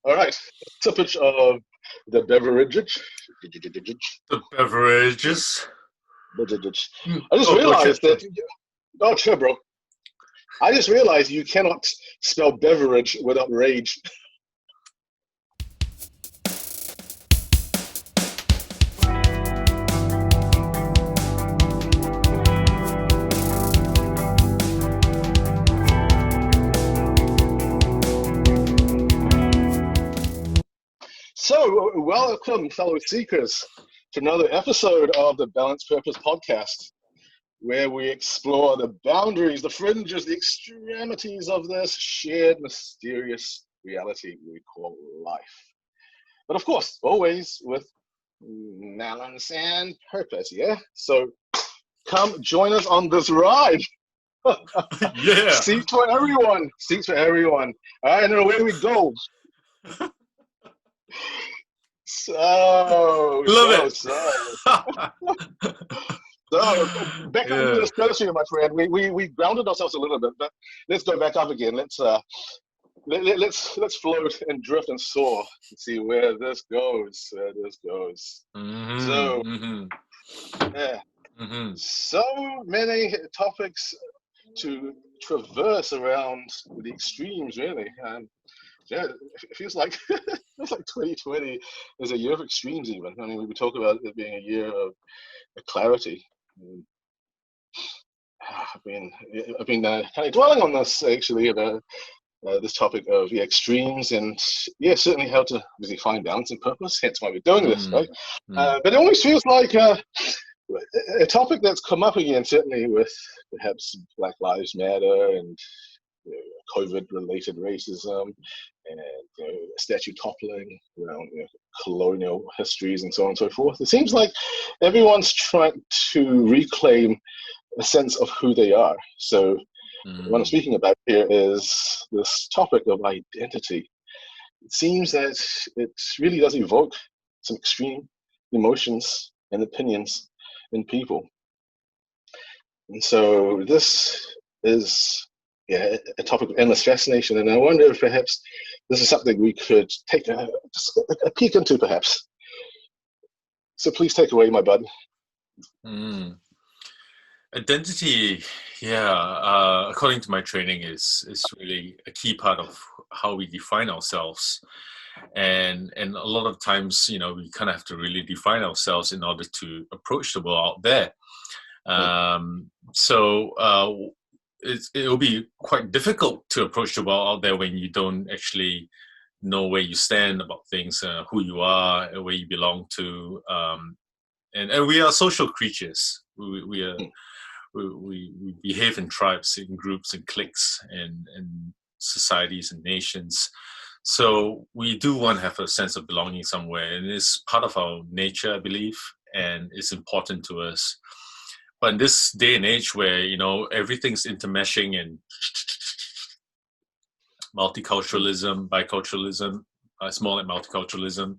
All right. Tippage of the beverage. The beverages. I just Oh, realized check. that. Oh, sure, bro. I just realized you cannot spell beverage without rage. So, welcome, fellow seekers, to another episode of the Balanced Purpose Podcast, where we explore the boundaries, the fringes, the extremities of this shared, mysterious reality we call life. But of course, always with balance and purpose, yeah? So, come join us on this ride. Yeah. Seats for everyone. Seats for everyone. All right, and away we go. So back into this discussion, my friend. We grounded ourselves a little bit, but let's go back up again. Let's float and drift and soar and see where this goes. So many topics to traverse around the extremes, really. Yeah, it feels like 2020 is a year of extremes. Even I mean, we talk about it being a year of clarity. I've been kind of dwelling on this actually about this topic of extremes, and certainly how to really find balance and purpose. Hence why we're doing this, right? But it always feels like a topic that's come up again, certainly with perhaps Black Lives Matter and COVID-related racism and statue toppling around colonial histories and so on and so forth. It seems like everyone's trying to reclaim a sense of who they are. So what I'm speaking about here is this topic of identity. It seems that it really does evoke some extreme emotions and opinions in people. And so this is a topic of endless fascination, and I wonder if perhaps this is something we could take a peek into, perhaps. So please take away, my bud. Identity, according to my training, is really a key part of how we define ourselves, and a lot of times, we kind of have to really define ourselves in order to approach the world out there. It'll be quite difficult to approach the world out there when you don't actually know where you stand about things, who you are, where you belong to, and we are social creatures. We behave in tribes, in groups, and cliques, and societies and nations. So we do want to have a sense of belonging somewhere, and it's part of our nature, I believe, and it's important to us. But in this day and age where, everything's intermeshing and multiculturalism, biculturalism, it's more like multiculturalism,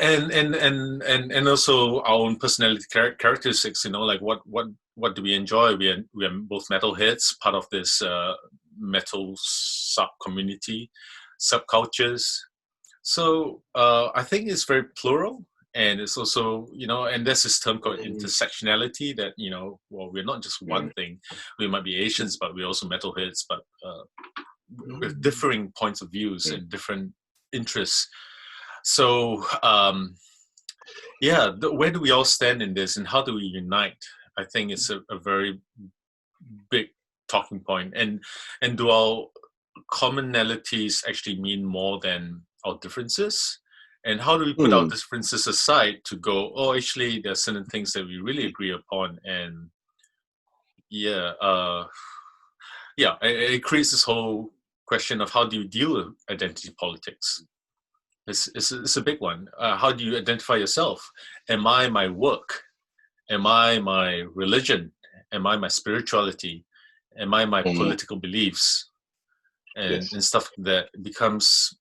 and also our own personality characteristics, like what do we enjoy? We are both metalheads, part of this metal sub-community, subcultures. So I think it's very plural. And it's also, and there's this term called intersectionality that, we're not just one thing. We might be Asians, but we're also metalheads, but with differing points of views and different interests. So, where do we all stand in this, and how do we unite? I think it's a very big talking point. And do our commonalities actually mean more than our differences? And how do we put our differences aside to go, actually, there are certain things that we really agree upon. And it creates this whole question of how do you deal with identity politics? It's a big one. How do you identify yourself? Am I my work? Am I my religion? Am I my spirituality? Am I my political beliefs? And stuff that becomes...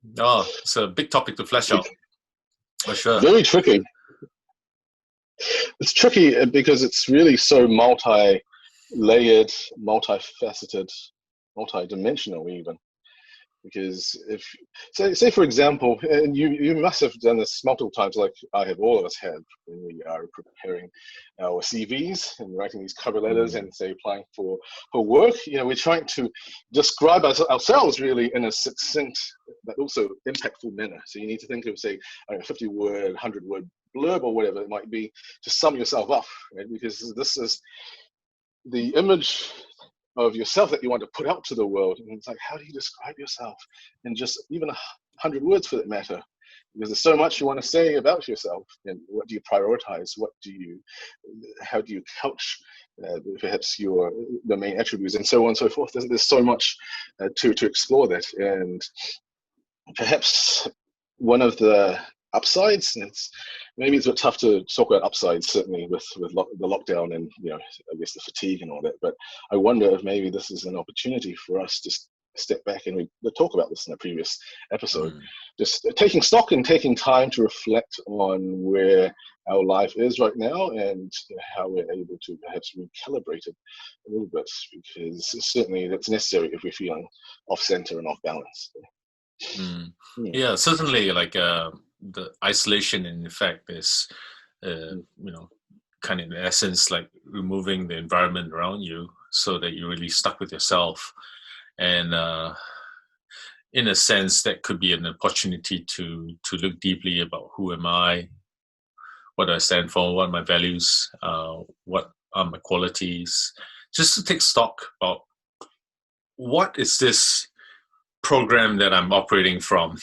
it's a big topic to flesh out, for sure. Very tricky. It's tricky because it's really so multi-layered, multifaceted, multi-dimensional even. Because if, say for example, and you must have done this multiple times, like I have, all of us have, when we are preparing our CVs and writing these cover letters and say applying for work, we're trying to describe ourselves really in a succinct but also impactful manner. So you need to think of, say, a 50-word, 100-word blurb or whatever it might be to sum yourself up, right? Because this is the image of yourself that you want to put out to the world. And it's like, how do you describe yourself in just even 100 words for that matter? Because there's so much you want to say about yourself. And what do you prioritize? How do you couch perhaps the main attributes and so on and so forth? There's so much to explore that. And perhaps one of the upsides, and maybe it's a bit tough to talk about upsides, certainly with the lockdown and I guess the fatigue and all that, but I wonder if maybe this is an opportunity for us to step back, and we talk about this in a previous episode, just taking stock and taking time to reflect on where our life is right now and how we're able to perhaps recalibrate it a little bit, because certainly that's necessary if we're feeling off center and off balance. Yeah, certainly, like the isolation in effect is kind of in essence like removing the environment around you so that you're really stuck with yourself. And in a sense, that could be an opportunity to look deeply about who am I, what do I stand for, what are my values, what are my qualities, just to take stock about what is this program that I'm operating from.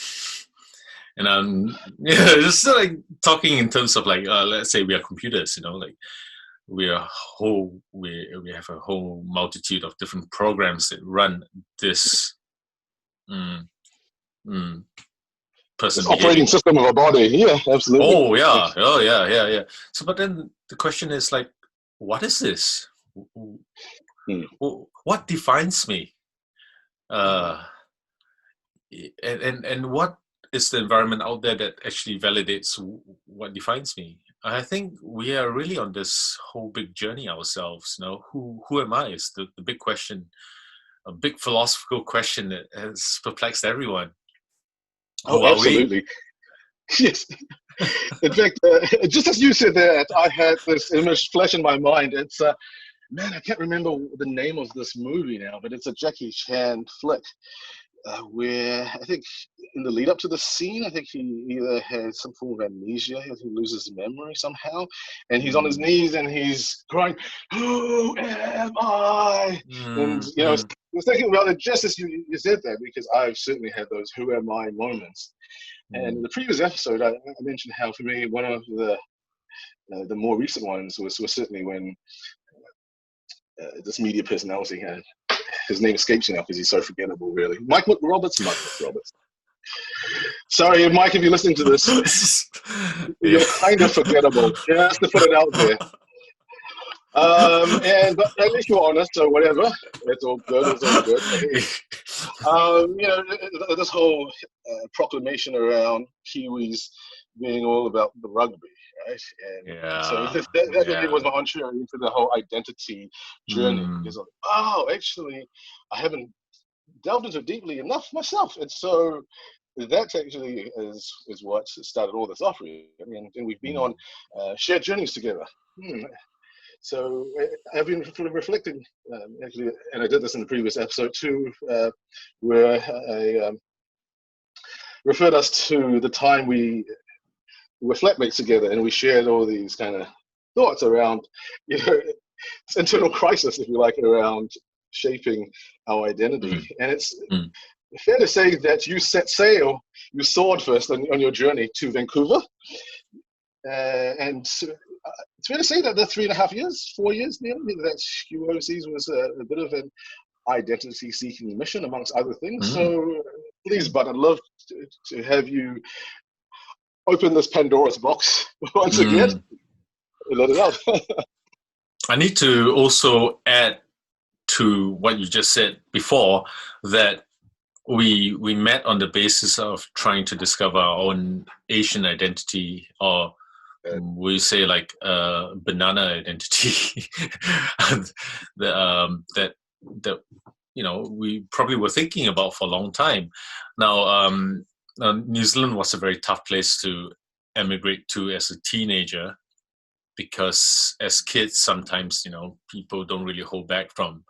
And I'm just like talking in terms of like, let's say we are computers, like we have a whole multitude of different programs that run this person operating system of a body. Yeah, absolutely. Oh yeah. So, but then the question is like, what is this? What defines me? And what is the environment out there that actually validates what defines me? I think we are really on this whole big journey ourselves. Who am I is the big question, a big philosophical question that has perplexed everyone. Oh, absolutely. Yes. In fact, just as you said that, I had this image flash in my mind. It's man, I can't remember the name of this movie now, but it's a Jackie Chan flick. Where I think in the lead up to the scene, I think he either had some form of amnesia, he loses memory somehow, and he's on his knees and he's crying, "Who am I?" And I was thinking about it just as you said that, because I've certainly had those "Who am I" moments. And in the previous episode, I mentioned how for me one of the more recent ones was certainly when this media personality had. His name escapes me now because he's so forgettable, really. Mike Roberts. Sorry, Mike, if you're listening to this, you're kind of forgettable. Just to put it out there. But at least you're honest, so whatever. It's all good. This whole proclamation around Kiwis being all about the rugby. Right? And so that really was my entree into the whole identity journey. Because actually, I haven't delved into it deeply enough myself, and so that actually is what started all this off. Really, and we've been on shared journeys together. So I've been reflecting, actually, and I did this in the previous episode too, where I referred us to the time we were flatmates together, and we shared all these kind of thoughts around, internal crisis, if you like, around shaping our identity. And it's fair to say that you set sail, you soared first on your journey to Vancouver, and it's fair to say that the 3.5 years, 4 years nearly, that you overseas was a bit of an identity-seeking mission, amongst other things. So please, bud, I'd love to have you open this Pandora's box once again. Let it out. I need to also add to what you just said before, that we met on the basis of trying to discover our own Asian identity, or we say like banana identity. that we probably were thinking about for a long time. Now, New Zealand was a very tough place to emigrate to as a teenager, because as kids, sometimes, people don't really hold back from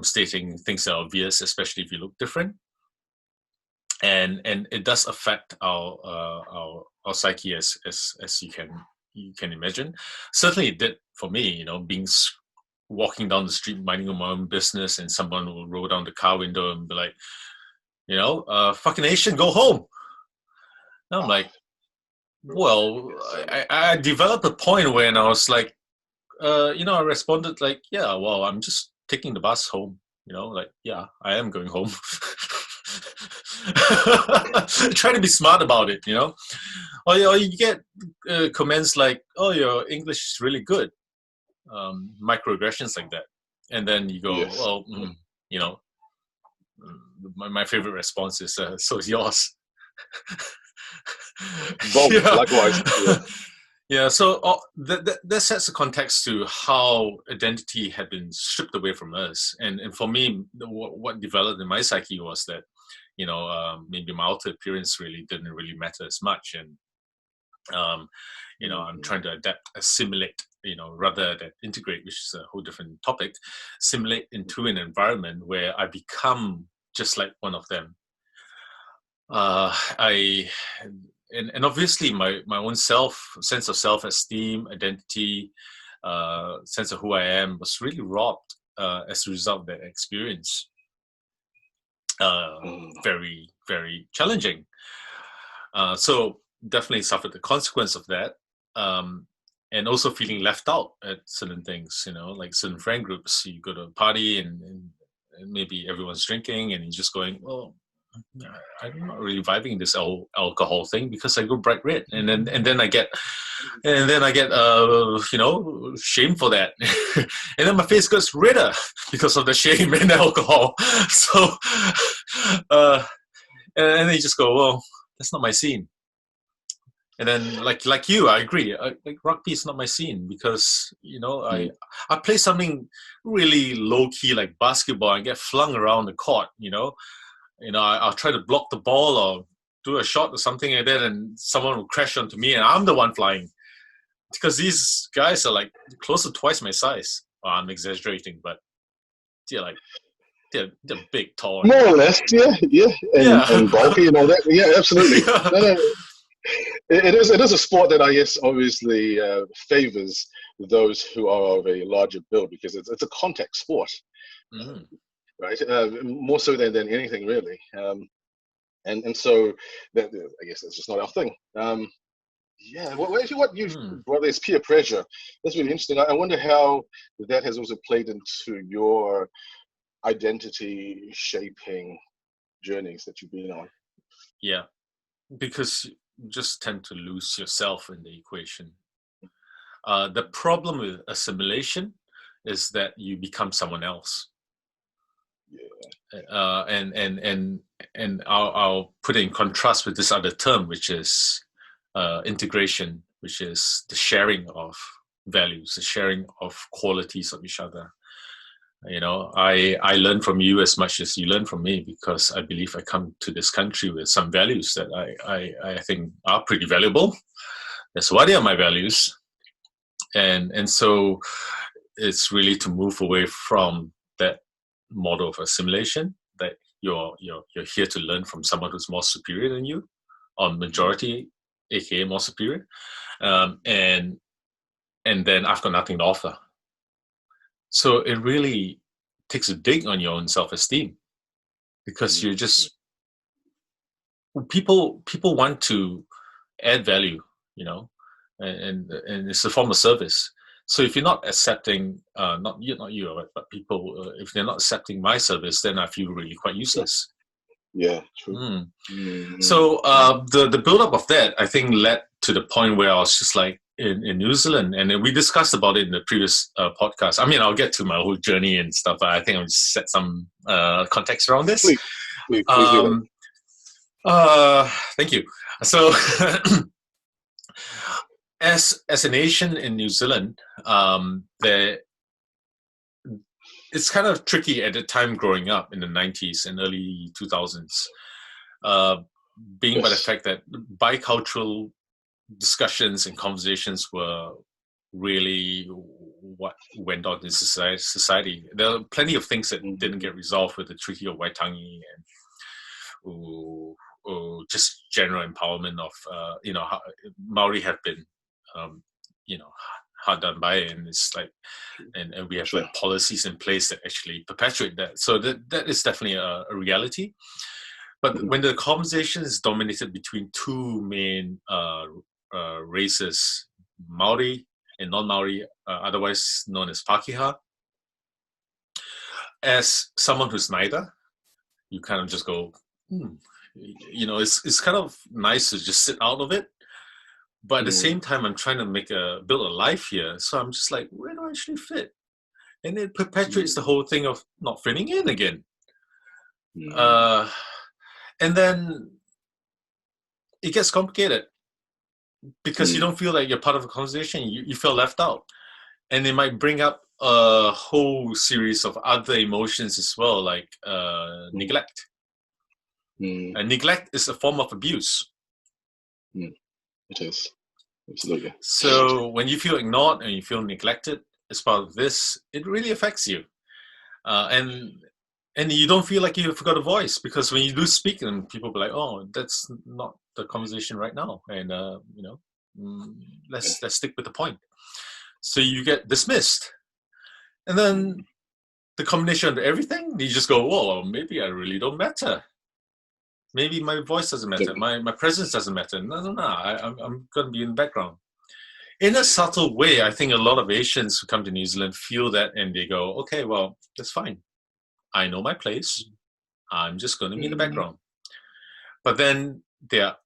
stating things that are obvious, especially if you look different. And it does affect our psyche, as you can imagine. Certainly it did for me, walking down the street, minding my own business, and someone will roll down the car window and be like, fucking Asian, go home. And I'm like, well, I developed a point when I was like, I responded like, yeah, well, I'm just taking the bus home. Like, yeah, I am going home. Try to be smart about it, Or you get comments like, oh, your English is really good. Microaggressions like that. And then you go, yes. well, my favorite response is, so is yours. Both, likewise. Yeah. Yeah, so that sets the context to how identity had been stripped away from us. And for me, what developed in my psyche was that, maybe my outer appearance didn't really matter as much. And, I'm trying to assimilate, rather than integrate, which is a whole different topic, assimilate into an environment where I become just like one of them. And obviously my own sense of self-esteem, identity, sense of who I am was really robbed as a result of that experience. Very, very challenging. So definitely suffered the consequence of that. And also feeling left out at certain things, like certain friend groups. You go to a party and maybe everyone's drinking and you're just going, well, I'm not really vibing this alcohol thing because I go bright red, and then I get shame for that, and then my face gets redder because of the shame and alcohol. So, and then you just go, well, that's not my scene. And then, like you, I agree. Like rugby is not my scene because I play something really low key like basketball and get flung around the court. I'll try to block the ball or do a shot or something like that, and someone will crash onto me, and I'm the one flying. Because these guys are like close to twice my size. Well, I'm exaggerating, but they're big, tall. More or less, yeah, and bulky and all that. Yeah, absolutely. Yeah. No. It is a sport that I guess obviously favors those who are of a larger build, because it's a contact sport. Right, more so than anything really, and so that I guess that's just not our thing. Well, there's peer pressure. That's really interesting. I wonder how that has also played into your identity shaping journeys that you've been on. Yeah, because you just tend to lose yourself in the equation. The problem with assimilation is that you become someone else. Yeah. And I'll put it in contrast with this other term, which is integration, which is the sharing of values, the sharing of qualities of each other. I learn from you as much as you learn from me, because I believe I come to this country with some values that I think are pretty valuable. That's why they are my values. And so it's really to move away from that model of assimilation, that you're here to learn from someone who's more superior than you, or majority, aka more superior, and then I've got nothing to offer. So it really takes a dig on your own self-esteem, because you're just people want to add value, and it's a form of service. So if you're not accepting, not you, but people, if they're not accepting my service, then I feel really quite useless. Yeah, true. So the build-up of that, I think, led to the point where I was just like in New Zealand, and we discussed about it in the previous podcast. I mean, I'll get to my whole journey and stuff, but I think I'll just set some context around this. Please do that. Thank you. So as an Asian in New Zealand, there it's kind of tricky at the time growing up in the 90s and early 2000s, being by the fact that bicultural discussions and conversations were really what went on in society. There are plenty of things that didn't get resolved with the Treaty of Waitangi and just general empowerment of, Maori have been, hard done by, and it's like, and we have like policies in place that actually perpetuate that. So that is definitely a reality. But when the conversation is dominated between two main races, Maori and non-Maori, otherwise known as Pakeha, as someone who's neither, you kind of just go, it's kind of nice to just sit out of it. But at the same time, I'm trying to build a life here. So I'm just like, where do I actually fit? And it perpetuates the whole thing of not fitting in again. And then it gets complicated because you don't feel like you're part of a conversation. You feel left out. And it might bring up a whole series of other emotions as well, like neglect. And neglect is a form of abuse. It is. Absolutely. So when you feel ignored and you feel neglected as part of this, it really affects you. And you don't feel like you've got a voice, because when you do speak, and people be like, "Oh, that's not the conversation right now," and let's stick with the point. So you get dismissed, and then the combination of everything, you just go, "Whoa, maybe I really don't matter. Maybe my voice doesn't matter. My presence doesn't matter. No. I'm going to be in the background." In a subtle way, I think a lot of Asians who come to New Zealand feel that, and they go, "Okay, well, that's fine. I know my place. I'm just going to be in the background." But then there are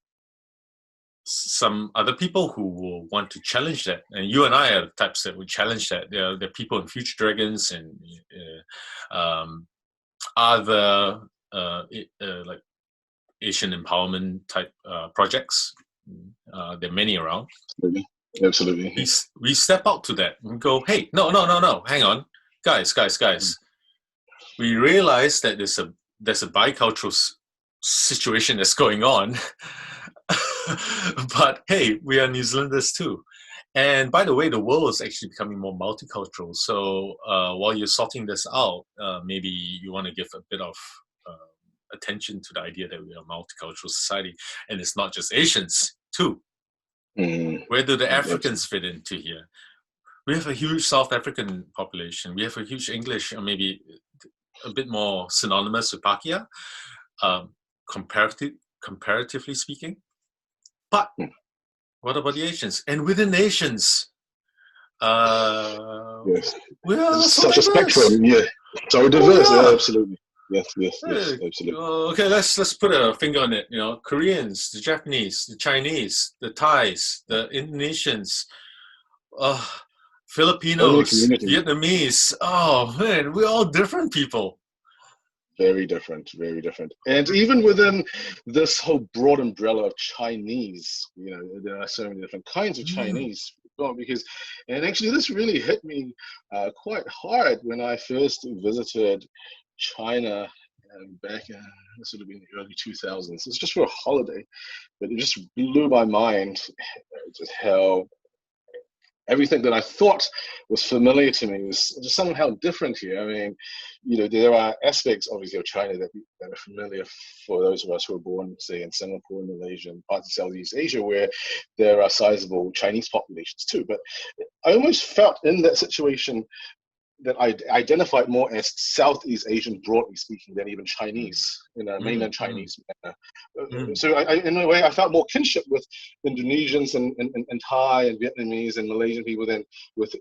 some other people who will want to challenge that. And you and I are the types that would challenge that. There are people in Future Dragons and other like Asian empowerment type projects. There are many around. Absolutely. We step out to that and go, "Hey, no, hang on. Guys. We realize that there's a bicultural situation that's going on, but hey, we are New Zealanders too. And by the way, the world is actually becoming more multicultural. So while you're sorting this out, maybe you want to give a bit of attention to the idea that we are a multicultural society, and it's not just Asians too. Where do the Africans fit into here? We have a huge South African population. We have a huge English, or maybe a bit more synonymous with Pakeha, comparatively speaking. But what about the Asians? And within nations, we are such a spectrum. Yeah, so diverse. Absolutely. Yes, absolutely. Okay, let's put a finger on it. Koreans, the Japanese, the Chinese, the Thais, the Indonesians, Filipinos, Vietnamese. Oh man, we're all different people. Very different. And even within this whole broad umbrella of Chinese, there are so many different kinds of Chinese. And actually this really hit me quite hard when I first visited China back in, this would have been the early 2000s. It's just for a holiday, but it just blew my mind just how everything that I thought was familiar to me was just somehow different here. I mean, there are aspects, obviously, of China that are familiar for those of us who are born, say, in Singapore, Malaysia, and parts of Southeast Asia, where there are sizable Chinese populations too. But I almost felt in that situation that I identified more as Southeast Asian, broadly speaking, than even Chinese, mainland Chinese. So in a way, I felt more kinship with Indonesians and Thai and Vietnamese and Malaysian people than with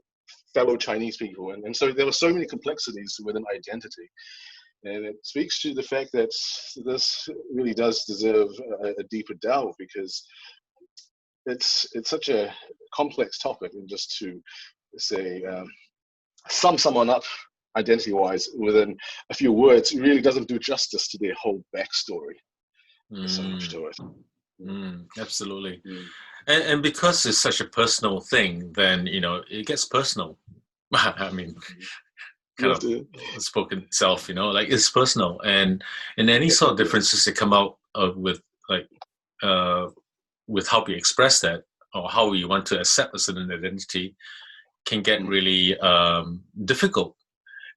fellow Chinese people. And so there were so many complexities within identity. And it speaks to the fact that this really does deserve a deeper delve, because it's such a complex topic, and just to say, sum someone up identity-wise within a few words really doesn't do justice to their whole backstory. There's so much to it. Absolutely. And because it's such a personal thing, then it gets personal. I mean, kind of spoken itself, you know, like it's personal, and any sort of differences that come out with like with how we express that or how we want to accept a certain identity can get really difficult.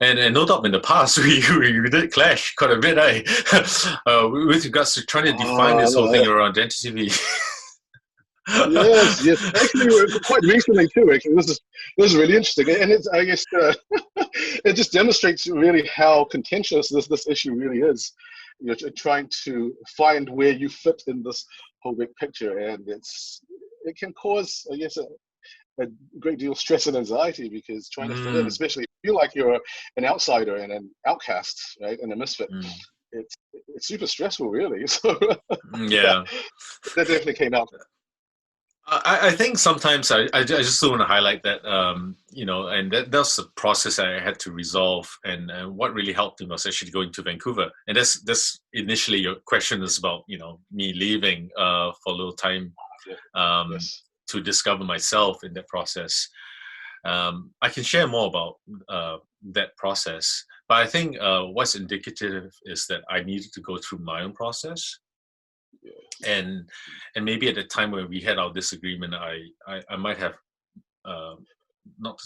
And no doubt in the past we did clash quite a bit, with regards to trying to define this whole thing around identity. Yes. Actually, quite recently too. Actually, this is really interesting, and it's, I guess, it just demonstrates really how contentious this issue really is. You know, trying to find where you fit in this whole big picture, and it can cause, I guess, a great deal of stress and anxiety, because trying to fit in, especially if you feel like you're an outsider and an outcast, right, and a misfit, it's super stressful, really. So yeah, that definitely came out. I think sometimes I just want to highlight that, you know, and that's the process I had to resolve. And what really helped me was actually going to Vancouver. And that's initially your question is about, you know, me leaving for a little time to discover myself in that process. I can share more about that process. But I think what's indicative is that I needed to go through my own process. And maybe at the time when we had our disagreement, I might have not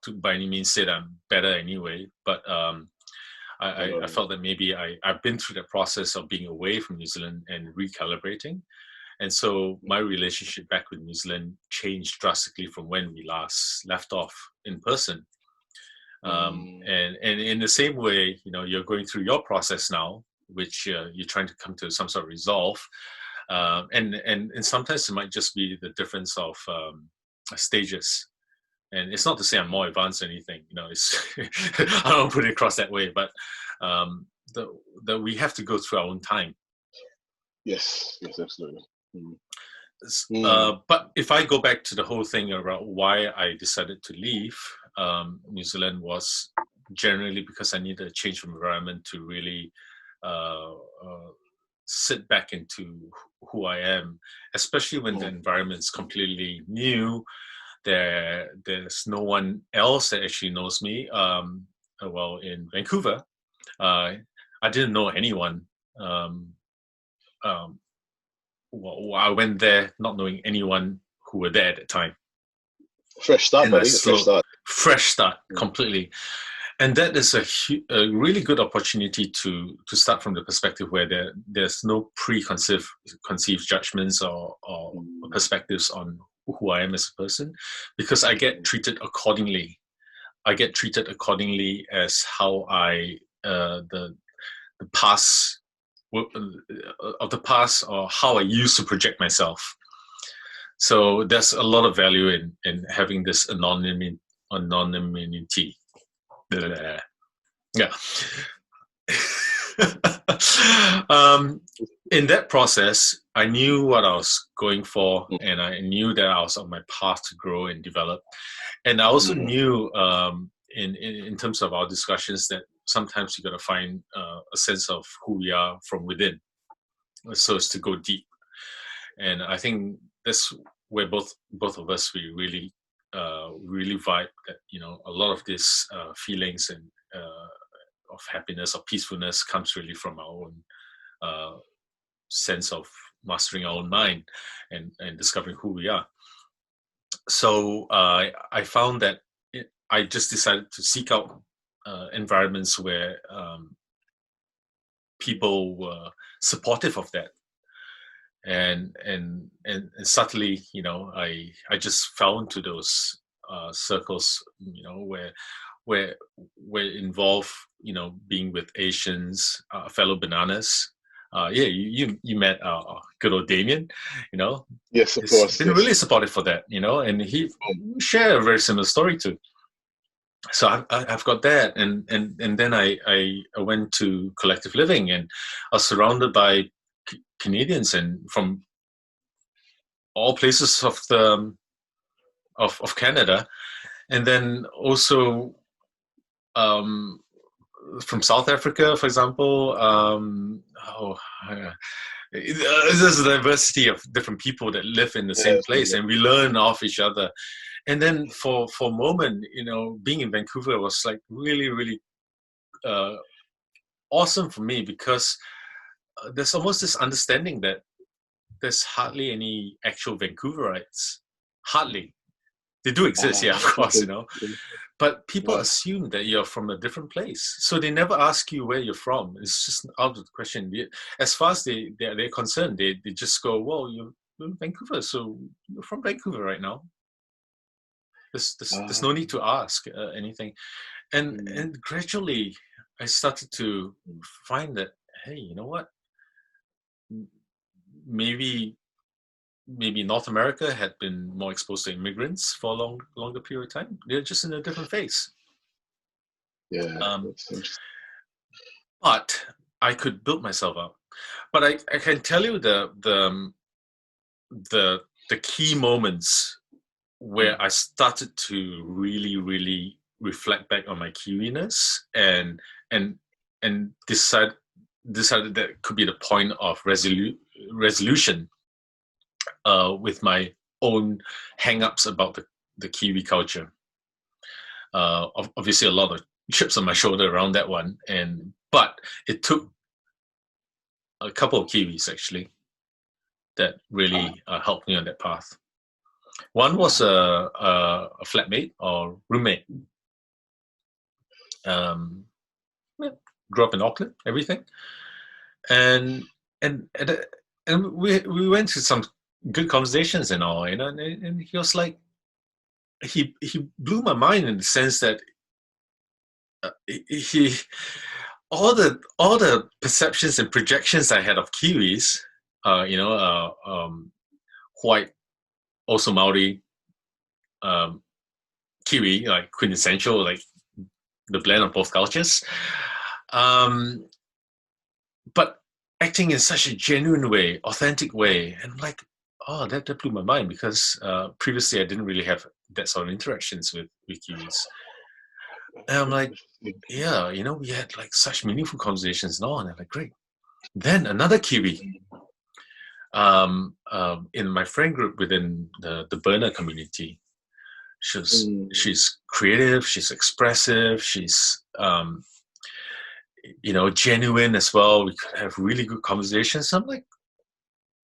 to by any means say that I'm better anyway, but I felt that maybe I've been through the process of being away from New Zealand and recalibrating, and so my relationship back with New Zealand changed drastically from when we last left off in person. And in the same way, you know, you're going through your process now, which you're trying to come to some sort of resolve. And sometimes it might just be the difference of stages. And it's not to say I'm more advanced or anything, you know, it's I don't put it across that way, but that we have to go through our own time. Yes, absolutely. But if I go back to the whole thing about why I decided to leave New Zealand, was generally because I needed a change of environment to really sit back into who I am, especially when the environment's completely new. There's no one else that actually knows me. Well, in Vancouver, I didn't know anyone. Well, I went there not knowing anyone who were there at the time. Fresh start, buddy. Fresh start, completely. And that is a really good opportunity to start from the perspective where there's no conceived judgments or perspectives on who I am as a person, because I get treated accordingly. I get treated accordingly as how the past of the past, or how I used to project myself. So there's a lot of value in having this anonymity. Yeah. In that process, I knew what I was going for, and I knew that I was on my path to grow and develop. And I also knew, in terms of our discussions, that sometimes you got to find a sense of who we are from within, so as to go deep. And I think that's where both of us, we really vibe that, you know, a lot of these feelings and of happiness or peacefulness comes really from our own sense of mastering our own mind and discovering who we are. So I found that I just decided to seek out environments where people were supportive of that. And subtly, you know, I just fell into those circles, you know, where involve, you know, being with Asians, fellow bananas. You met good old Damien, you know. Yes, of course. Been really supportive for that, you know, and he shared a very similar story too. So I've got that, and then I went to collective living, and I was surrounded by Canadians and from all places of of Canada, and then also from South Africa, for example. There's a diversity of different people that live in the same place, and we learn off each other. And then for a moment, being in Vancouver was like really, really awesome for me, because there's almost this understanding that there's hardly any actual Vancouverites. Hardly. They do exist, yeah, of course, But people assume that you're from a different place. So they never ask you where you're from. It's just out of the question. As far as they're concerned, they just go, well, you're in Vancouver, so you're from Vancouver right now. There's no need to ask anything. And gradually, I started to find that, hey, you know what? Maybe North America had been more exposed to immigrants for a longer period of time. They're just in a different phase. Yeah. That's interesting. But I could build myself up. But I can tell you the key moments where I started to really, really reflect back on my Kiwiness and decided that could be the point of resolution with my own hang-ups about the Kiwi culture. Obviously, a lot of chips on my shoulder around that one, but it took a couple of Kiwis actually that really helped me on that path. One was a flatmate or roommate. Grew up in Auckland, everything, and we went to some good conversations and all, and he was like, he blew my mind in the sense that he all the perceptions and projections I had of Kiwis, white, also Maori, Kiwi, like quintessential, like the blend of both cultures, but acting in such a genuine way, authentic way, and like, oh, that blew my mind, because previously I didn't really have that sort of interactions with Kiwis. And I'm like, yeah, we had like such meaningful conversations and all, and I'm like, great. Then another Kiwi, in my friend group within the burner community. She's creative, she's expressive, she's genuine as well. We could have really good conversations. I'm like,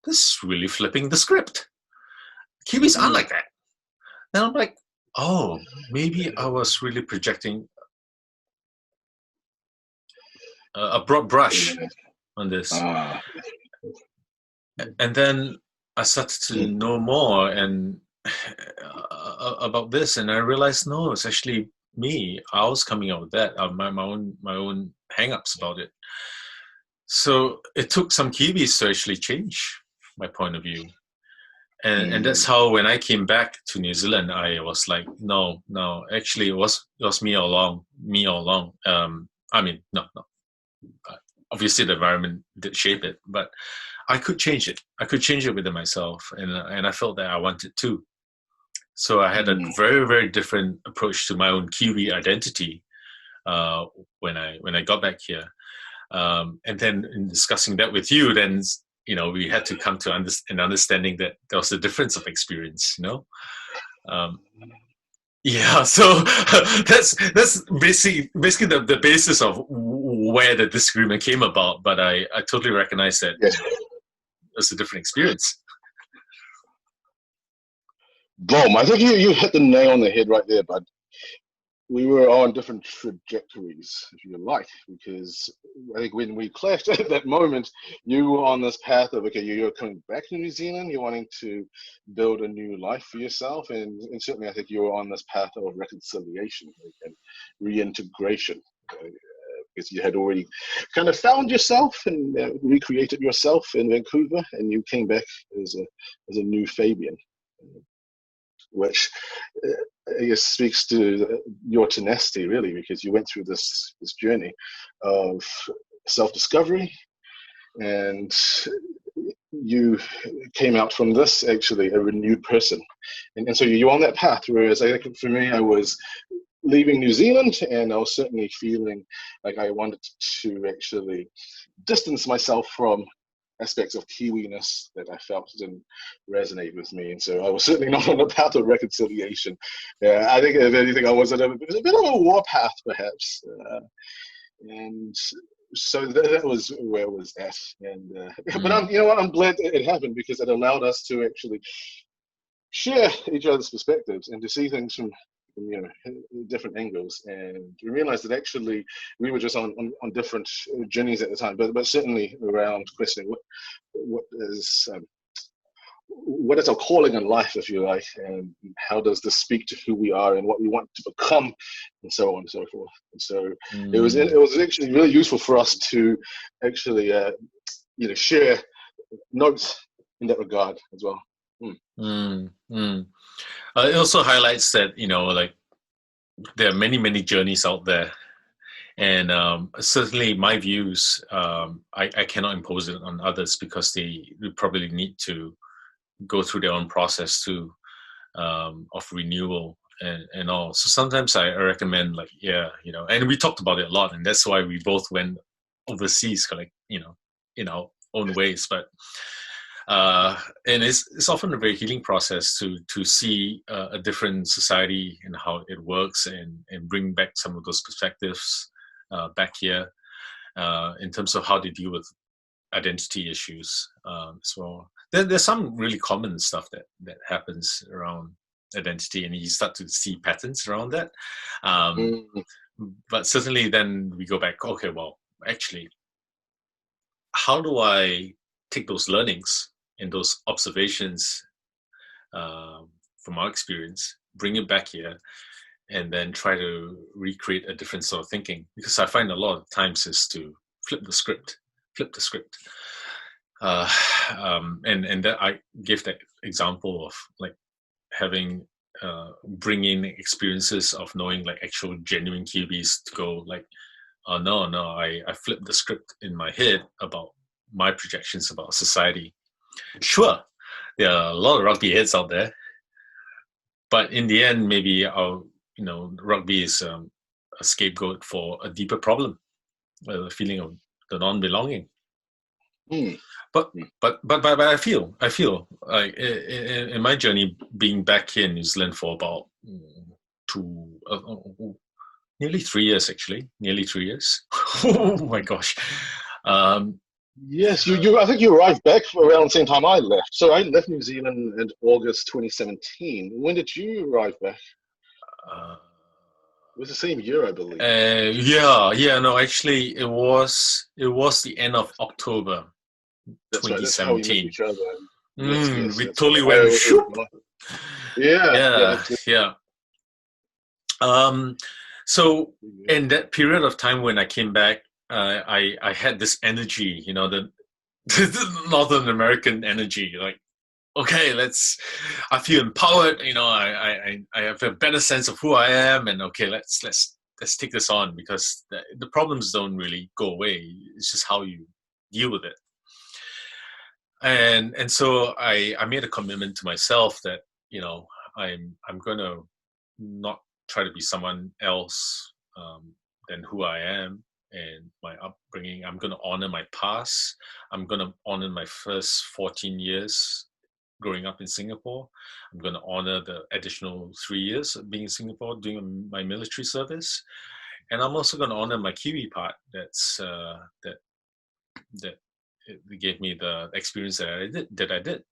this is really flipping the script. Kiwis aren't like that. And I'm like, oh, maybe I was really projecting a broad brush on this. And then I started to know more and about this, and I realized, no, it's actually me. I was coming up with that, my own hang-ups about it. So it took some Kiwis to actually change my point of view. And that's how, when I came back to New Zealand, I was like, no, actually it was me all along. I mean, no. Obviously the environment did shape it, but I could change it. I could change it within myself, and I felt that I wanted to. So I had a very, very different approach to my own Kiwi identity when I got back here. And then in discussing that with you, then we had to come to an understanding that there was a difference of experience. Yeah, so that's basically the basis of where the disagreement came about. But I totally recognize that it's a different experience. Boom! I think you hit the nail on the head right there, bud. We were on different trajectories, if you like, because I think when we clashed at that moment, you were on this path of, okay, you're coming back to New Zealand, you're wanting to build a new life for yourself, and certainly I think you were on this path of reconciliation and reintegration, because you had already kind of found yourself and recreated yourself in Vancouver, and you came back as a new Fabian. Which I guess speaks to your tenacity, really, because you went through this journey of self-discovery, and you came out from this actually a renewed person. And so you're on that path, whereas I think for me, I was leaving New Zealand, and I was certainly feeling like I wanted to actually distance myself from aspects of Kiwiness that I felt didn't resonate with me, and so I was certainly not on the path of reconciliation. Yeah, I think if anything, I was on a bit of a war path, perhaps, and so that was where it was at. And but I'm glad it happened, because it allowed us to actually share each other's perspectives and to see things from different angles, and we realized that actually we were just on different journeys at the time, but certainly around questioning what is our calling in life, if you like, and how does this speak to who we are and what we want to become, and so on and so forth. And so it was actually really useful for us to actually share notes in that regard as well. It also highlights that like there are many journeys out there, and certainly my views, I cannot impose it on others, because they probably need to go through their own process too, of renewal and all. So sometimes I recommend, like, and we talked about it a lot, and that's why we both went overseas, like, in our own ways. But and it's often a very healing process to see a different society and how it works, and bring back some of those perspectives back here, in terms of how they deal with identity issues as well. There's some really common stuff that happens around identity, and you start to see patterns around that. But certainly then we go back, okay, well, actually, how do I take those learnings and those observations from our experience, bring it back here, and then try to recreate a different sort of thinking? Because I find a lot of times is to flip the script. And that I give that example of, like, having bringing experiences of knowing, like, actual genuine Kiwis to go, like, oh no, I flipped the script in my head about my projections about society. Sure, there are a lot of rugby heads out there, but in the end, maybe our rugby is a scapegoat for a deeper problem, the feeling of the non-belonging. But I feel like in my journey, being back here in New Zealand for about nearly 3 years, actually. Nearly 3 years. Oh my gosh. Yes, I think you arrived back around the same time I left. So I left New Zealand in August 2017. When did you arrive back? It was the same year, I believe. No, actually, it was the end of October 2017. That's how we met each other. We totally went. Yeah. So in that period of time when I came back, I had this energy, the Northern American energy, like, okay, I feel empowered, I have a better sense of who I am, and okay, let's take this on, because the problems don't really go away. It's just how you deal with it. And so I made a commitment to myself that, I'm gonna not try to be someone else than who I am and my upbringing. I'm going to honor my past. I'm going to honor my first 14 years growing up in Singapore. I'm going to honor the additional 3 years of being in Singapore, doing my military service. And I'm also going to honor my Kiwi part. That gave me the experience that I did.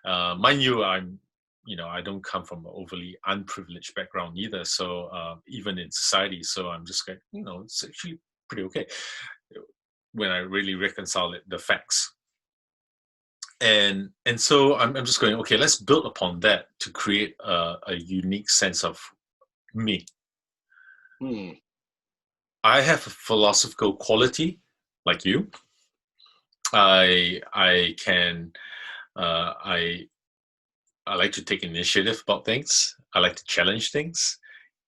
Mind you, I don't come from an overly unprivileged background either. So even in society, so I'm just like, it's actually pretty okay when I really reconcile the facts. And so I'm just going, okay, let's build upon that to create a unique sense of me. I have a philosophical quality like you. I like to take initiative about things. I like to challenge things.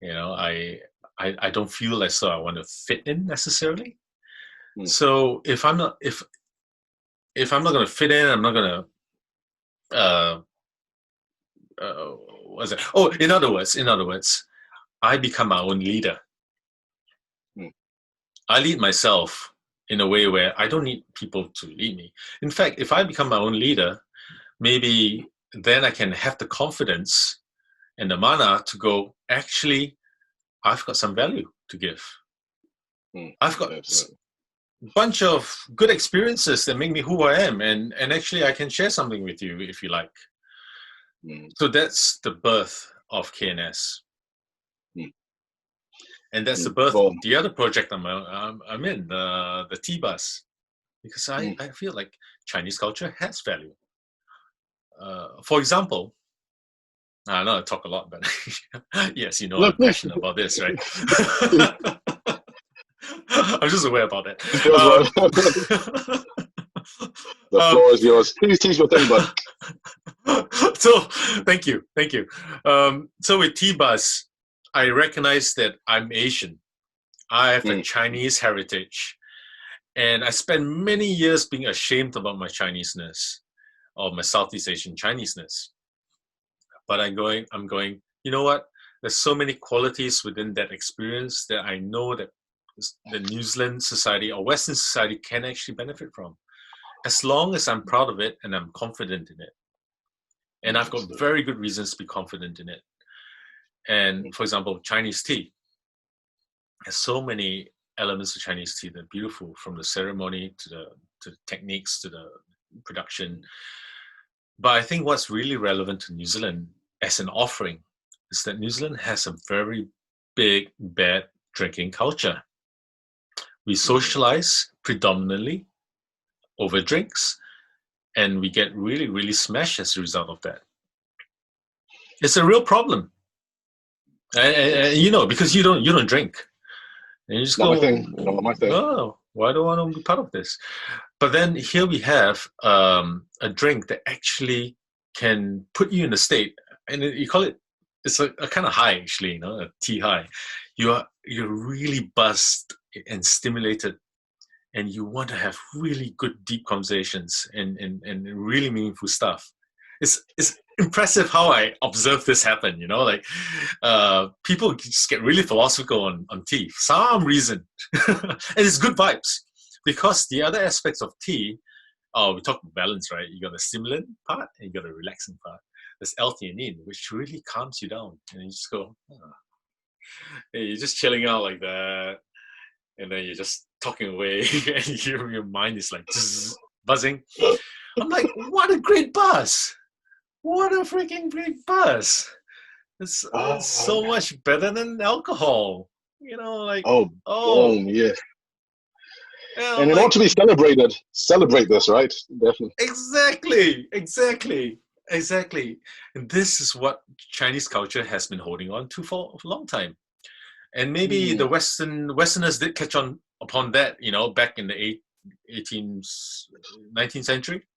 I don't feel as though I want to fit in necessarily. So if I'm not going to fit in, I'm not going to. What's it? Oh, in other words, I become my own leader. I lead myself in a way where I don't need people to lead me. In fact, if I become my own leader, maybe then I can have the confidence and the mana to go, actually, I've got some value to give. I've got a bunch of good experiences that make me who I am, and actually I can share something with you if you like. So that's the birth of KNS. And that's the birth of the other project I'm in, the T-Bus, because I feel like Chinese culture has value. For example, I know I talk a lot, but yes, I'm passionate about this, right? I'm just aware about that. The floor is yours. Please teach your thing, bud. So, thank you. So with T-Bus, I recognize that I'm Asian. I have a Chinese heritage, and I spent many years being ashamed about my Chineseness, or my Southeast Asian Chineseness. But I'm going, you know what? There's so many qualities within that experience that I know that the New Zealand society or Western society can actually benefit from, as long as I'm proud of it and I'm confident in it. And I've got very good reasons to be confident in it. And for example, Chinese tea. There's so many elements of Chinese tea that are beautiful, from the ceremony to the techniques to the production. But I think what's really relevant to New Zealand as an offering is that New Zealand has a very big, bad drinking culture. We socialize predominantly over drinks, and we get really, really smashed as a result of that. It's a real problem. Because you don't drink. And you just Not go, my thing. Oh, why do I want to be part of this? But then here we have a drink that actually can put you in a state, and you call it, it's a kind of high, actually, a tea high. You're really buzzed and stimulated, and you want to have really good, deep conversations and really meaningful stuff. It's impressive how I observe this happen, people just get really philosophical on tea for some reason. And it's good vibes, because the other aspects of tea, we talk about balance, right? You got the stimulant part and you got the relaxing part. There's L-theanine, which really calms you down, and you just go, hey, you're just chilling out like that, and then you're just talking away, and your mind is like buzzing. I'm like, what a great buzz! What a freaking great buzz! It's so much better than alcohol, boom, yeah. And it ought to be celebrated. Celebrate this, right? Definitely. Exactly. And this is what Chinese culture has been holding on to for a long time. And maybe the Westerners did catch on upon that, back in the 19th century.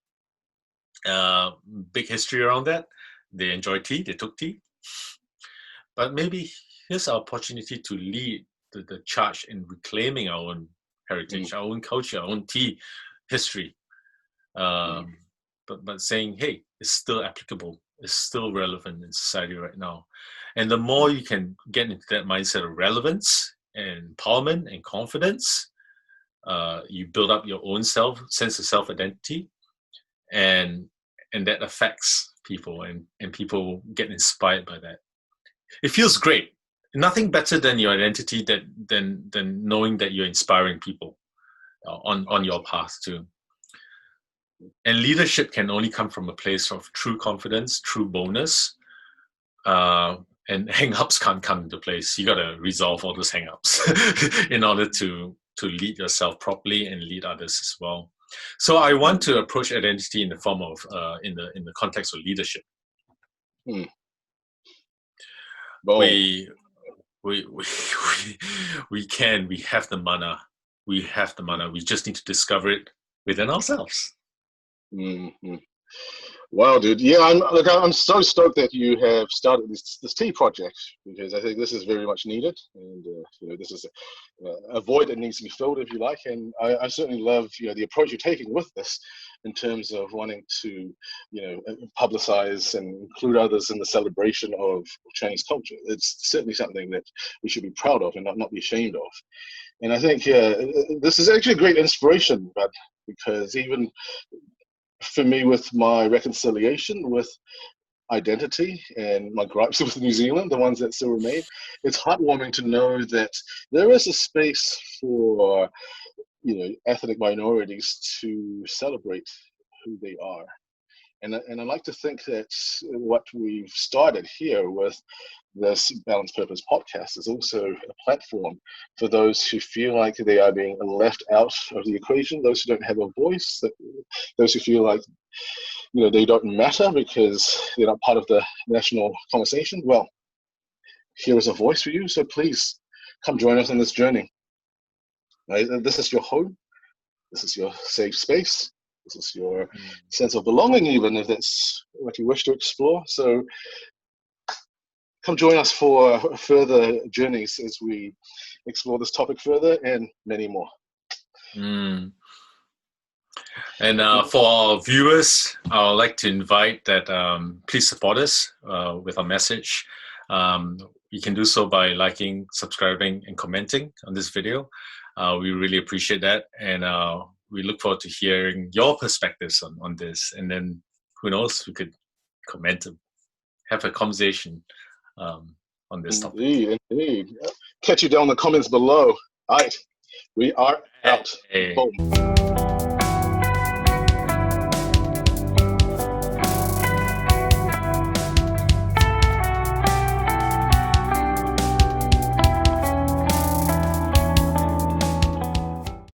Big history around that. They enjoyed tea, they took tea. But maybe here's our opportunity to lead the charge in reclaiming our own heritage, our own culture, our own tea history. But saying, hey, it's still applicable, it's still relevant in society right now. And the more you can get into that mindset of relevance and empowerment and confidence, you build up your own sense of self-identity, and that affects people, and people get inspired by that. It feels great. Nothing better than your identity than knowing that you're inspiring people on your path too. And leadership can only come from a place of true confidence, true boldness, and hang-ups can't come into place. You got to resolve all those hang-ups in order to lead yourself properly and lead others as well. So I want to approach identity in the form of in the context of leadership. We have the mana. We have the mana. We just need to discover it within ourselves. Wow, dude. Yeah, I'm so stoked that you have started this tea project, because I think this is very much needed, and this is a void that needs to be filled, if you like. And I certainly love the approach you're taking with this, in terms of wanting to publicize and include others in the celebration of Chinese culture. It's certainly something that we should be proud of and not be ashamed of. And I think this is actually a great inspiration, but because even for me, with my reconciliation with identity and my gripes with New Zealand, the ones that still remain, it's heartwarming to know that there is a space for ethnic minorities to celebrate who they are. And I like to think that what we've started here with this Balanced Purpose podcast is also a platform for those who feel like they are being left out of the equation, those who don't have a voice, those who feel like they don't matter because they're not part of the national conversation. Well, here is a voice for you, so please come join us on this journey. Right? This is your home. This is your safe space. This is your sense of belonging, even if that's what you wish to explore. So come join us for further journeys as we explore this topic further and many more. And for our viewers, I would like to invite that please support us with our message. You can do so by liking, subscribing, and commenting on this video. We really appreciate that. And we look forward to hearing your perspectives on this. And then, who knows, we could comment and have a conversation on this topic. Indeed. Catch you down in the comments below. All right, we are out. Hey. Boom.